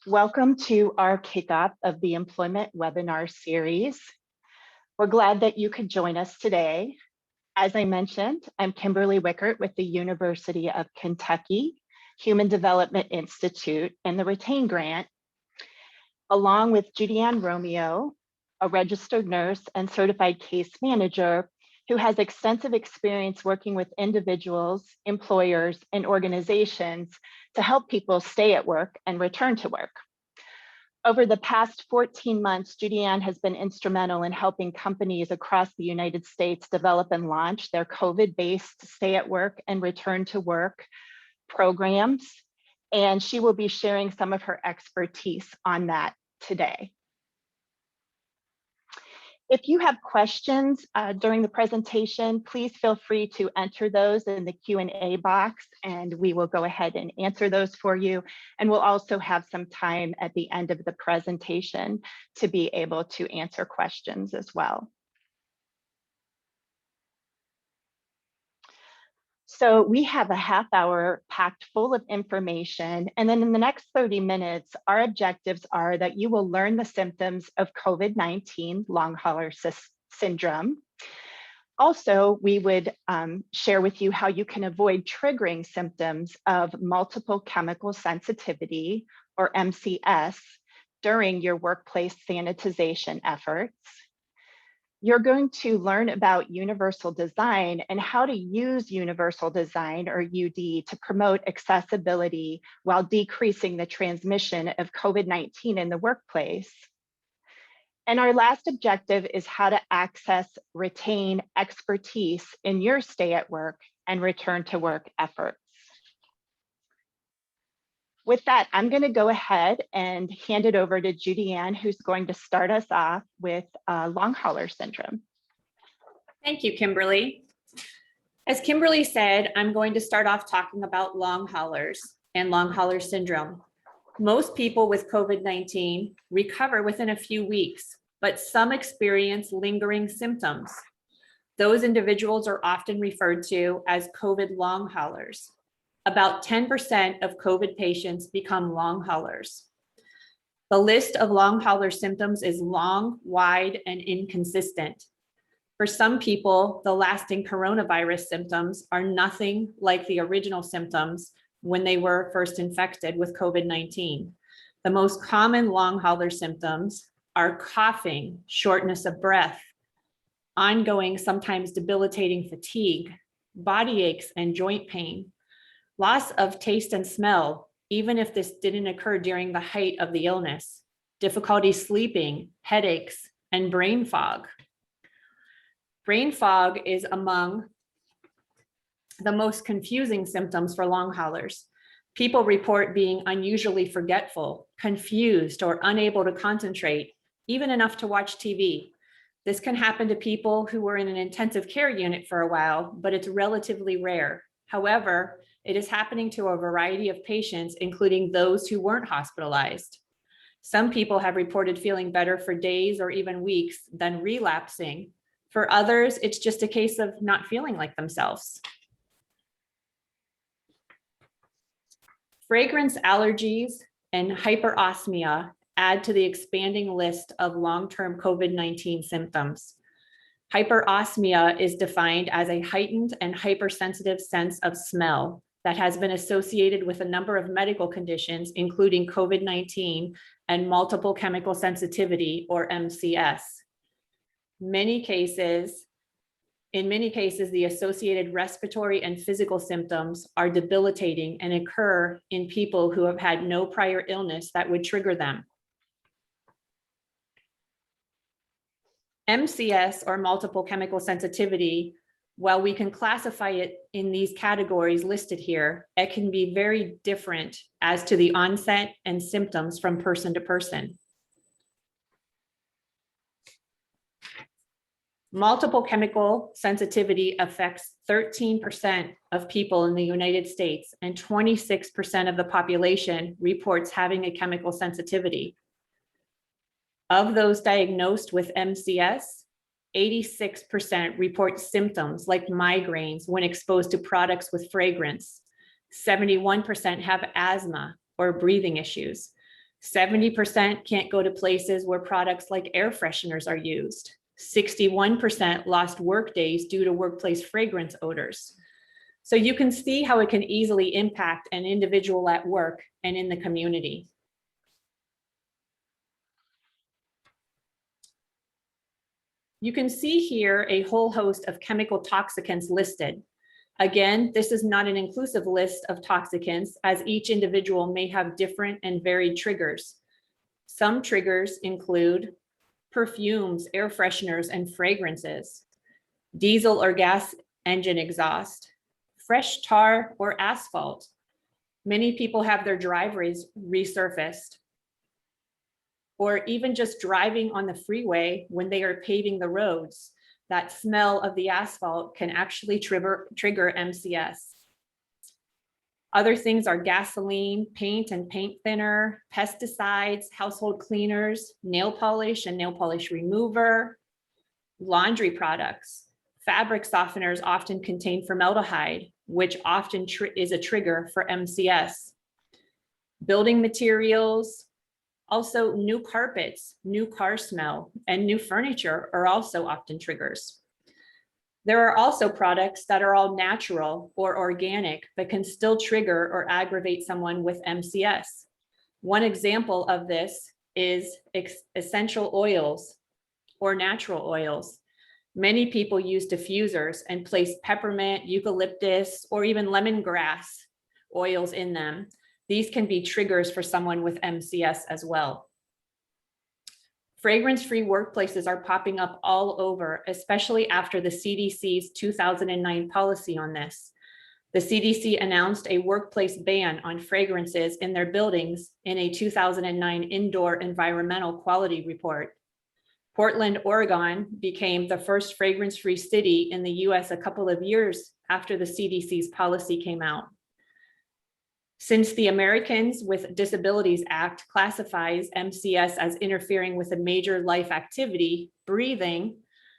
Welcome to our kickoff of the employment webinar series. We're glad that you could join us today. As I mentioned, I'm Kimberly Wickert with the University of Kentucky Human Development Institute and the Retain Grant, along with Judy-Ann Romeo, a registered nurse and certified case manager who has extensive experience working with individuals, employers, and organizations to help people stay at work and return to work. Over the past 14 months, Judy-Ann has been instrumental in helping companies across the United States develop and launch their COVID-based stay at work and return to work programs. And she will be sharing some of her expertise on that today. If you have questions during the presentation, please feel free to enter those in the Q&A box and we will go ahead and answer those for you. And we'll also have some time at the end of the presentation to be able to answer questions as well. So we have a half hour packed full of information. And then in the next 30 minutes, our objectives are that you will learn the symptoms of COVID-19 long hauler syndrome. Also, we would share with you how you can avoid triggering symptoms of multiple chemical sensitivity, or MCS, during your workplace sanitization efforts. You're going to learn about universal design and how to use universal design, or UD, to promote accessibility while decreasing the transmission of COVID-19 in the workplace. And our last objective is how to access, retain expertise in your stay at work and return to work efforts. With that, I'm going to go ahead and hand it over to Judy-Ann, who's going to start us off with long hauler syndrome. Thank you, Kimberly. As Kimberly said, I'm going to start off talking about long haulers and long hauler syndrome. Most people with COVID-19 recover within a few weeks, but some experience lingering symptoms. Those individuals are often referred to as COVID long haulers. About 10% of COVID patients become long haulers. The list of long hauler symptoms is long, wide, and inconsistent. For some people, the lasting coronavirus symptoms are nothing like the original symptoms when they were first infected with COVID-19. The most common long hauler symptoms are coughing, shortness of breath, ongoing, sometimes debilitating fatigue, body aches and joint pain, loss of taste and smell, even if this didn't occur during the height of the illness, difficulty sleeping, headaches, and brain fog. Brain fog is among the most confusing symptoms for long haulers. People report being unusually forgetful, confused, or unable to concentrate, even enough to watch TV. This can happen to people who were in an intensive care unit for a while, but it's relatively rare. However, it is happening to a variety of patients, including those who weren't hospitalized. Some people have reported feeling better for days or even weeks, then relapsing. For others, it's just a case of not feeling like themselves. Fragrance allergies and hyperosmia add to the expanding list of long-term COVID-19 symptoms. Hyperosmia is defined as a heightened and hypersensitive sense of smell that has been associated with a number of medical conditions, including COVID-19 and multiple chemical sensitivity, or MCS. In many cases, the associated respiratory and physical symptoms are debilitating and occur in people who have had no prior illness that would trigger them. MCS, or multiple chemical sensitivity, while we can classify it in these categories listed here, it can be very different as to the onset and symptoms from person to person. Multiple chemical sensitivity affects 13% of people in the United States, and 26% of the population reports having a chemical sensitivity. Of those diagnosed with MCS, 86% report symptoms like migraines when exposed to products with fragrance. 71% have asthma or breathing issues. 70% can't go to places where products like air fresheners are used. 61% lost work days due to workplace fragrance odors. So you can see how it can easily impact an individual at work and in the community. You can see here a whole host of chemical toxicants listed. Again, this is not an inclusive list of toxicants, as each individual may have different and varied triggers. Some triggers include perfumes, air fresheners, and fragrances, diesel or gas engine exhaust, fresh tar or asphalt. Many people have their driveways resurfaced, or even just driving on the freeway when they are paving the roads. That smell of the asphalt can actually trigger MCS. Other things are gasoline, paint and paint thinner, pesticides, household cleaners, nail polish and nail polish remover, laundry products. Fabric softeners often contain formaldehyde, which often is a trigger for MCS. Building materials, also new carpets, new car smell, and new furniture are also often triggers. There are also products that are all natural or organic, but can still trigger or aggravate someone with MCS. One example of this is essential oils or natural oils. Many people use diffusers and place peppermint, eucalyptus, or even lemongrass oils in them. These can be triggers for someone with MCS as well. Fragrance-free workplaces are popping up all over, especially after the CDC's 2009 policy on this. The CDC announced a workplace ban on fragrances in their buildings in a 2009 indoor environmental quality report. Portland, Oregon became the first fragrance-free city in the US a couple of years after the CDC's policy came out. Since the Americans with Disabilities Act classifies MCS as interfering with a major life activity, breathing,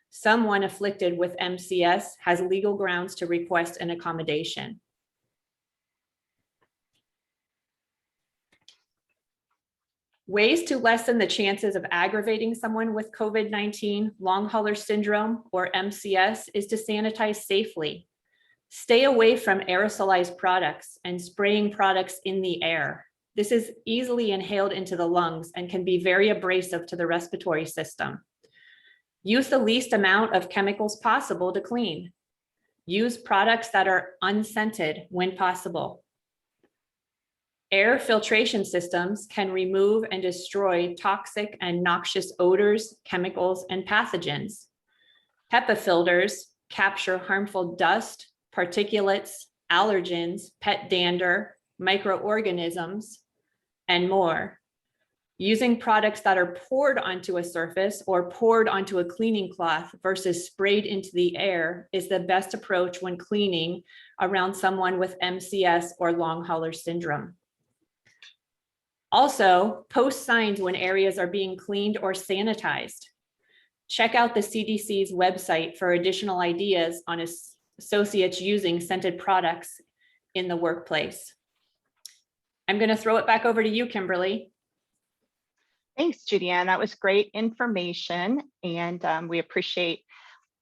someone afflicted with MCS has legal grounds to request an accommodation. Ways to lessen the chances of aggravating someone with COVID-19 long hauler syndrome or MCS is to sanitize safely. Stay away from aerosolized products and spraying products in the air. This is easily inhaled into the lungs and can be very abrasive to the respiratory system. Use the least amount of chemicals possible to clean. Use products that are unscented when possible. Air filtration systems can remove and destroy toxic and noxious odors, chemicals, and pathogens. HEPA filters capture harmful dust, particulates, allergens, pet dander, microorganisms, and more. Using products that are poured onto a surface or poured onto a cleaning cloth versus sprayed into the air is the best approach when cleaning around someone with MCS or long hauler syndrome. Also, post signs when areas are being cleaned or sanitized. Check out the CDC's website for additional ideas on associates using scented products in the workplace. I'm going to throw it back over to you, Kimberly. Thanks, Judy-Ann. That was great information, and we appreciate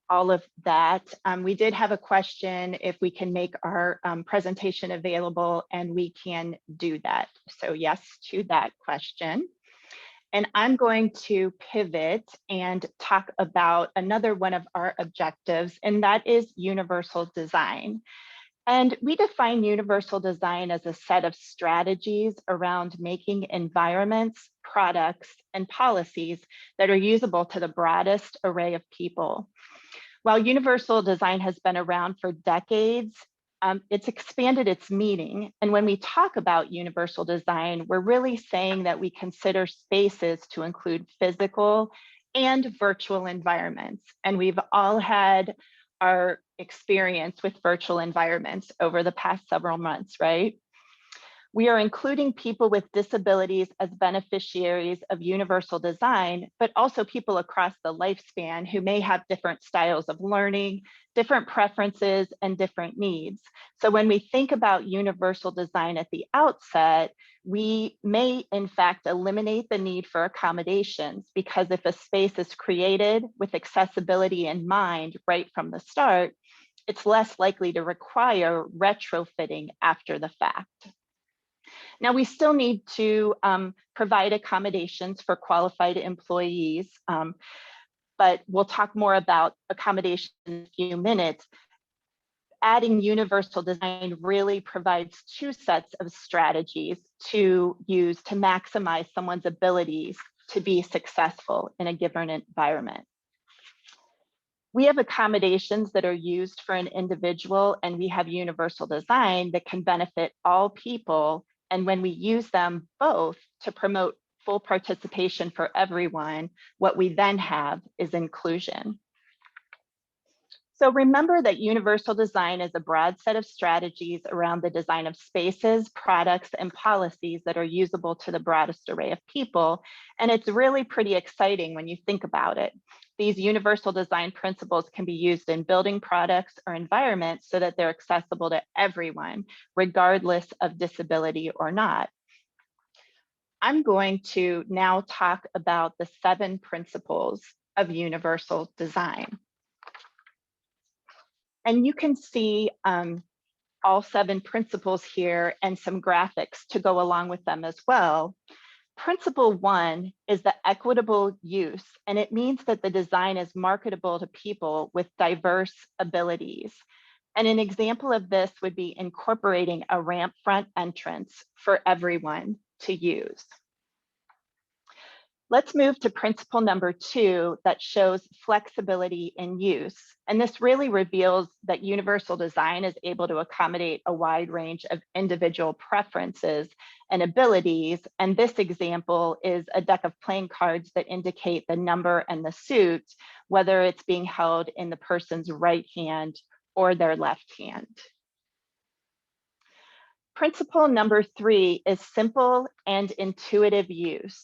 all of that. We did have a question if we can make our presentation available, and we can do that. So yes to that question. And I'm going to pivot and talk about another one of our objectives, and that is universal design. And we define universal design as a set of strategies around making environments, products, and policies that are usable to the broadest array of people. While universal design has been around for decades, it's expanded its meaning. And when we talk about universal design, we're really saying that we consider spaces to include physical and virtual environments. And we've all had our experience with virtual environments over the past several months, right? We are including people with disabilities as beneficiaries of universal design, but also people across the lifespan who may have different styles of learning, different preferences, and different needs. So when we think about universal design at the outset, we may in fact eliminate the need for accommodations, because if a space is created with accessibility in mind right from the start, it's less likely to require retrofitting after the fact. Now, we still need to provide accommodations for qualified employees, but we'll talk more about accommodation in a few minutes. Adding universal design really provides two sets of strategies to use to maximize someone's abilities to be successful in a given environment. We have accommodations that are used for an individual, and we have universal design that can benefit all people. And when we use them both to promote full participation for everyone, what we then have is inclusion. So remember that universal design is a broad set of strategies around the design of spaces, products, and policies that are usable to the broadest array of people. And it's really pretty exciting when you think about it. These universal design principles can be used in building products or environments so that they're accessible to everyone, regardless of disability or not. I'm going to now talk about the 7 principles of universal design. And you can see all 7 principles here and some graphics to go along with them as well. Principle 1 is the equitable use, and it means that the design is marketable to people with diverse abilities. And an example of this would be incorporating a ramp front entrance for everyone to use. Let's move to principle number 2 that shows flexibility in use. And this really reveals that universal design is able to accommodate a wide range of individual preferences and abilities. And this example is a deck of playing cards that indicate the number and the suit, whether it's being held in the person's right hand or their left hand. Principle number 3 is simple and intuitive use.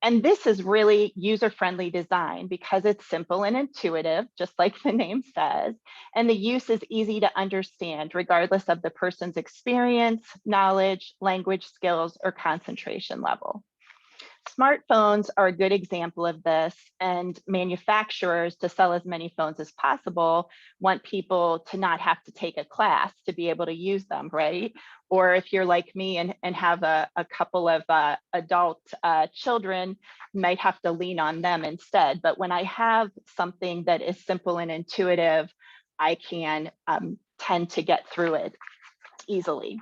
And this is really user-friendly design because it's simple and intuitive, just like the name says, and the use is easy to understand regardless of the person's experience, knowledge, language skills, or concentration level. Smartphones are a good example of this, and manufacturers, to sell as many phones as possible, want people to not have to take a class to be able to use them, right? Or if you're like me and have a couple of adult children, you might have to lean on them instead. But when I have something that is simple and intuitive, I can tend to get through it easily.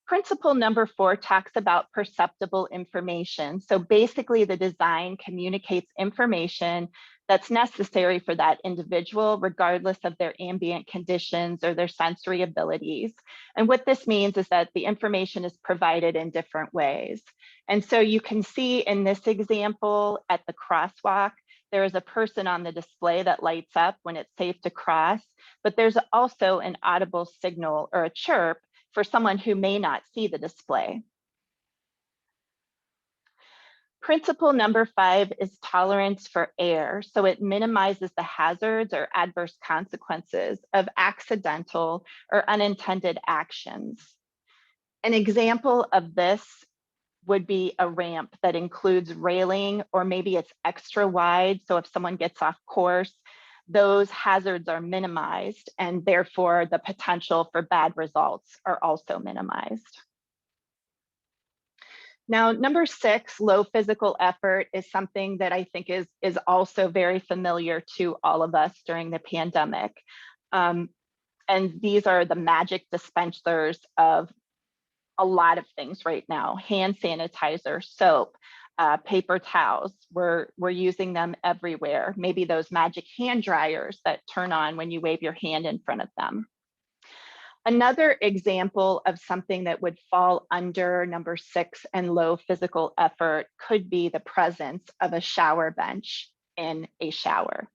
Principle number 4 talks about perceptible information. So basically the design communicates information that's necessary for that individual, regardless of their ambient conditions or their sensory abilities. And what this means is that the information is provided in different ways. And so you can see in this example at the crosswalk, there is a person on the display that lights up when it's safe to cross, but there's also an audible signal or a chirp for someone who may not see the display. Principle number 5 is tolerance for error. So it minimizes the hazards or adverse consequences of accidental or unintended actions. An example of this would be a ramp that includes railing, or maybe it's extra wide. So if someone gets off course, those hazards are minimized, and therefore the potential for bad results are also minimized. Now, number 6, low physical effort, is something that I think is also very familiar to all of us during the pandemic. And these are the magic dispensers of a lot of things right now: hand sanitizer, soap, paper towels. We're using them everywhere. Maybe those magic hand dryers that turn on when you wave your hand in front of them. Another example of something that would fall under number 6 and low physical effort could be the presence of a shower bench in a shower.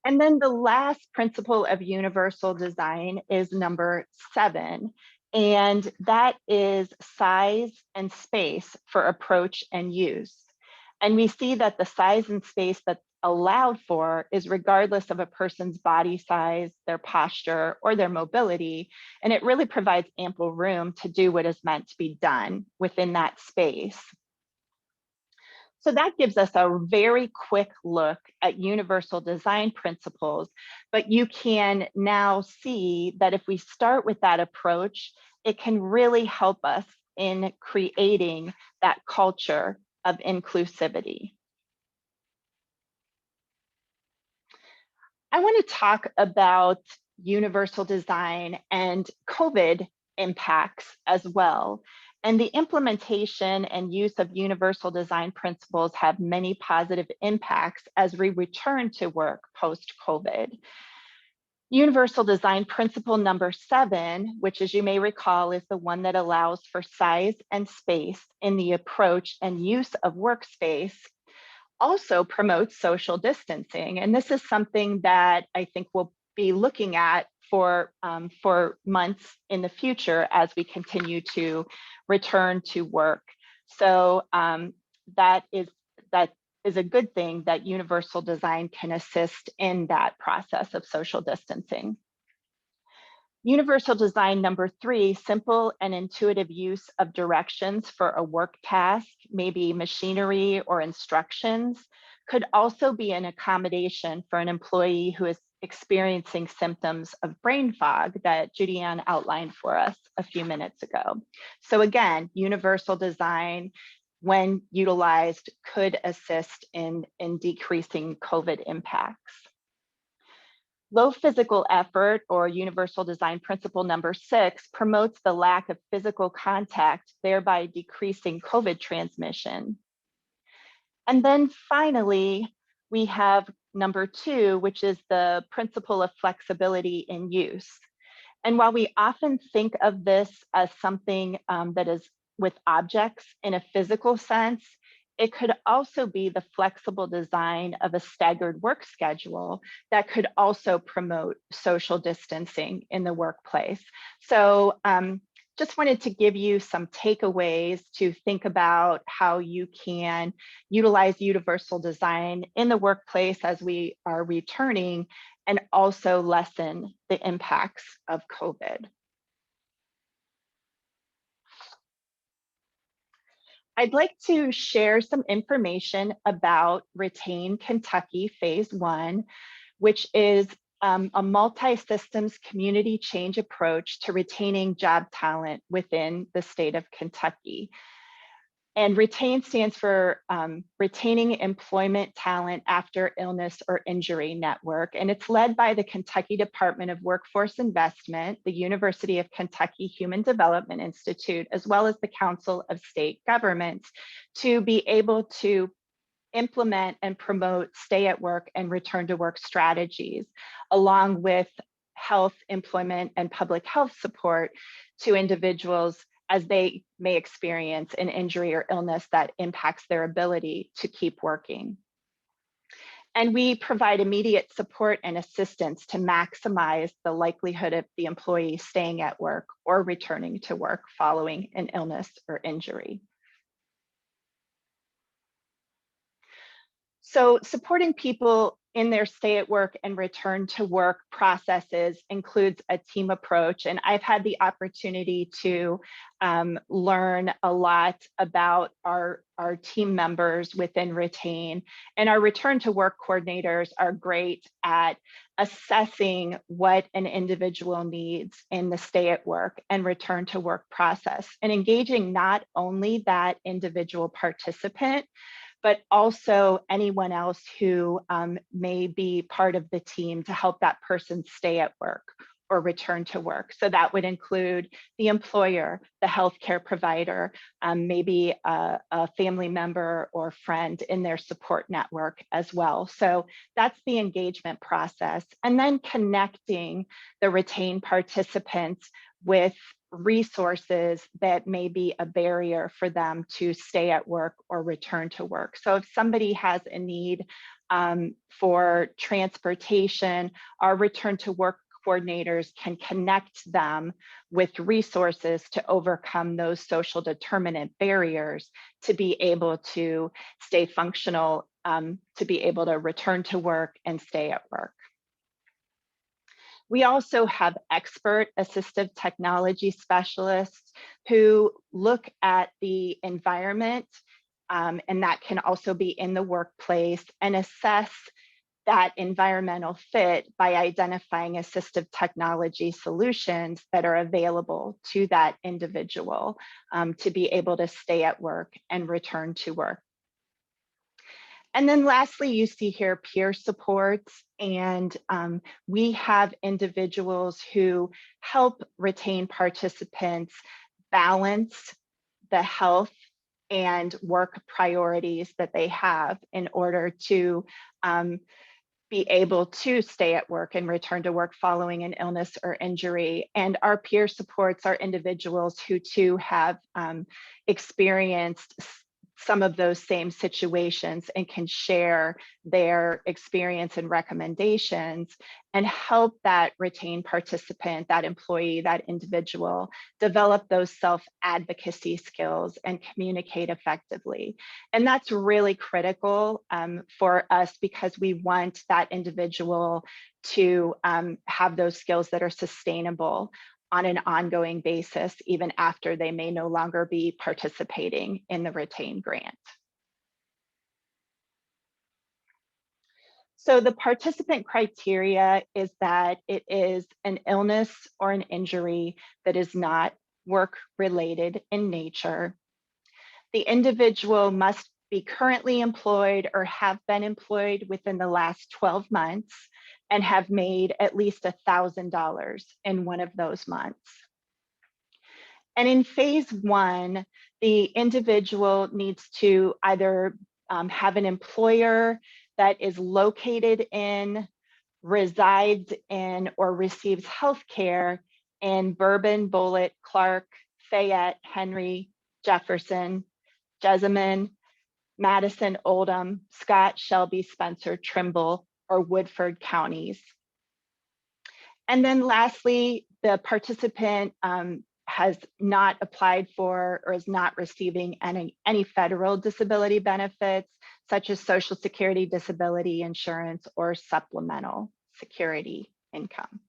And then the last principle of universal design is number 7, and that is size and space for approach and use. And we see that the size and space that's allowed for is regardless of a person's body size, their posture, or their mobility. And it really provides ample room to do what is meant to be done within that space. So that gives us a very quick look at universal design principles, but you can now see that if we start with that approach, it can really help us in creating that culture of inclusivity. I want to talk about universal design and COVID impacts as well. And the implementation and use of universal design principles have many positive impacts as we return to work post-COVID. Universal design principle number 7, which as you may recall is the one that allows for size and space in the approach and use of workspace, also promotes social distancing. And this is something that I think we'll be looking at for months in the future as we continue to return to work. So that is a good thing that universal design can assist in that process of social distancing. Universal design number 3, simple and intuitive use of directions for a work task, maybe machinery or instructions, could also be an accommodation for an employee who is experiencing symptoms of brain fog that Judy Ann outlined for us a few minutes ago. So again, universal design, when utilized, could assist in decreasing COVID impacts. Low physical effort, or universal design principle number 6, promotes the lack of physical contact, thereby decreasing COVID transmission. And then finally, we have number 2, which is the principle of flexibility in use. And while we often think of this as something that is with objects in a physical sense, it could also be the flexible design of a staggered work schedule that could also promote social distancing in the workplace. So just wanted to give you some takeaways to think about how you can utilize universal design in the workplace as we are returning, and also lessen the impacts of COVID. I'd like to share some information about Retain Kentucky Phase 1, which is a multi-systems community change approach to retaining job talent within the state of Kentucky. And RETAIN stands for Retaining Employment Talent After Illness or Injury Network. And it's led by the Kentucky Department of Workforce Investment, the University of Kentucky Human Development Institute, as well as the Council of State Governments, to be able to implement and promote stay at work and return to work strategies, along with health, employment, and public health support to individuals as they may experience an injury or illness that impacts their ability to keep working. And we provide immediate support and assistance to maximize the likelihood of the employee staying at work or returning to work following an illness or injury. So supporting people in their stay at work and return to work processes includes a team approach. And I've had the opportunity to learn a lot about our team members within Retain. And our return to work coordinators are great at assessing what an individual needs in the stay at work and return to work process, and engaging not only that individual participant, but also anyone else who may be part of the team to help that person stay at work or return to work. So that would include the employer, the healthcare provider, maybe a family member or friend in their support network as well. So that's the engagement process. And then connecting the retained participants with resources that may be a barrier for them to stay at work or return to work. So if somebody has a need for transportation, our return to work coordinators can connect them with resources to overcome those social determinant barriers to be able to stay functional, to be able to return to work and stay at work. We also have expert assistive technology specialists who look at the environment, and that can also be in the workplace, and assess that environmental fit by identifying assistive technology solutions that are available to that individual to be able to stay at work and return to work. And then lastly, you see here peer supports, and we have individuals who help retain participants balance the health and work priorities that they have in order to be able to stay at work and return to work following an illness or injury. And our peer supports are individuals who too have experienced some of those same situations and can share their experience and recommendations and help that retained participant, that employee, that individual, develop those self-advocacy skills and communicate effectively. And that's really critical for us because we want that individual to have those skills that are sustainable on an ongoing basis, even after they may no longer be participating in the retained grant. So the participant criteria is that it is an illness or an injury that is not work-related in nature. The individual must be currently employed or have been employed within the last 12 months and have made at least $1,000 in one of those months. And in phase one, the individual needs to either have an employer that is located in, resides in, or receives healthcare in Bourbon, Bullitt, Clark, Fayette, Henry, Jefferson, Jessamine, Madison, Oldham, Scott, Shelby, Spencer, Trimble, or Woodford counties. And then lastly, the participant has not applied for or is not receiving any federal disability benefits, such as Social Security, disability insurance, or supplemental security income.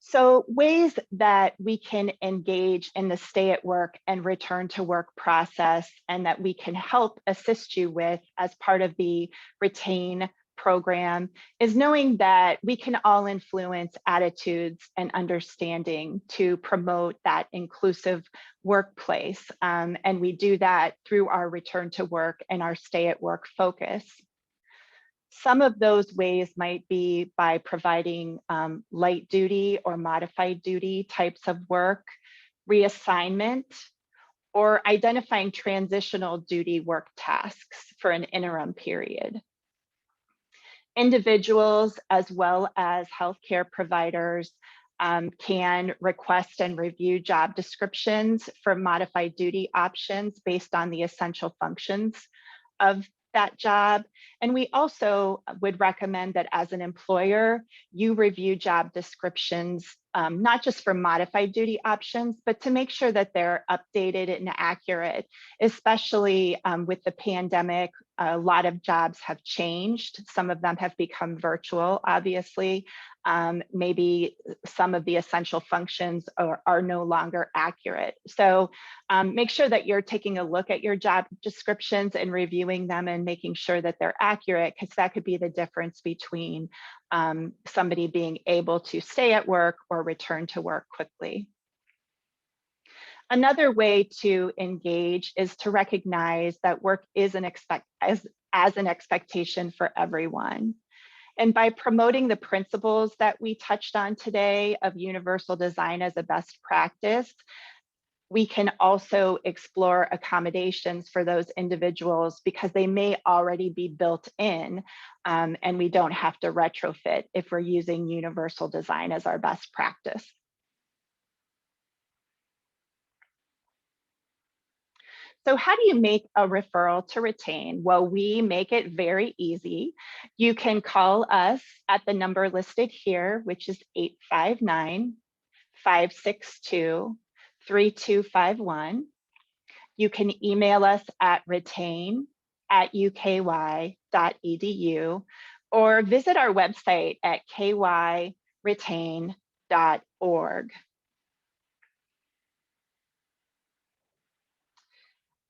So ways that we can engage in the stay at work and return to work process, and that we can help assist you with as part of the Retain program, is knowing that we can all influence attitudes and understanding to promote that inclusive workplace. And we do that through our return to work and our stay at work focus. Some of those ways might be by providing light duty or modified duty types of work, reassignment, or identifying transitional duty work tasks for an interim period. Individuals as well as healthcare providers can request and review job descriptions for modified duty options based on the essential functions of that job. And we also would recommend that as an employer, you review job descriptions, not just for modified duty options, but to make sure that they're updated and accurate, especially with the pandemic. A lot of jobs have changed. Some of them have become virtual, obviously. Maybe some of the essential functions are no longer accurate. So make sure that you're taking a look at your job descriptions and reviewing them and making sure that they're accurate, because that could be the difference between somebody being able to stay at work or return to work quickly. Another way to engage is to recognize that work is as an expectation for everyone. And by promoting the principles that we touched on today of universal design as a best practice, we can also explore accommodations for those individuals because they may already be built in, and we don't have to retrofit if we're using universal design as our best practice. So how do you make a referral to Retain? Well, we make it very easy. You can call us at the number listed here, which is 859-562-3251. You can email us at retain@uky.edu or visit our website at kyretain.org.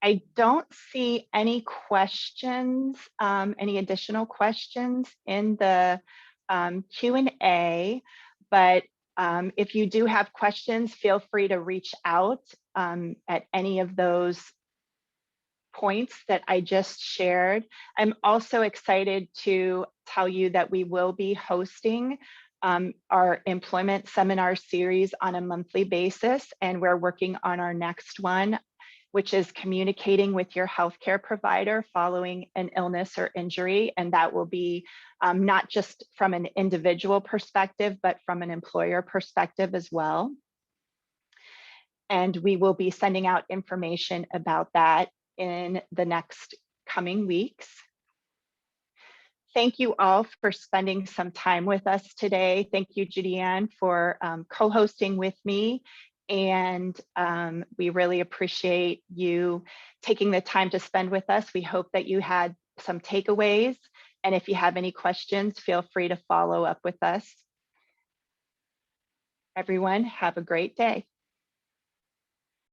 I don't see any questions, any additional questions in the Q&A, but if you do have questions, feel free to reach out at any of those points that I just shared. I'm also excited to tell you that we will be hosting our employment seminar series on a monthly basis, and we're working on our next one, which is communicating with your healthcare provider following an illness or injury. And that will be not just from an individual perspective, but from an employer perspective as well. And we will be sending out information about that in the next coming weeks. Thank you all for spending some time with us today. Thank you, Judy-Ann, for co-hosting with me. And we really appreciate you taking the time to spend with us. We hope that you had some takeaways. And if you have any questions, feel free to follow up with us. Everyone, have a great day.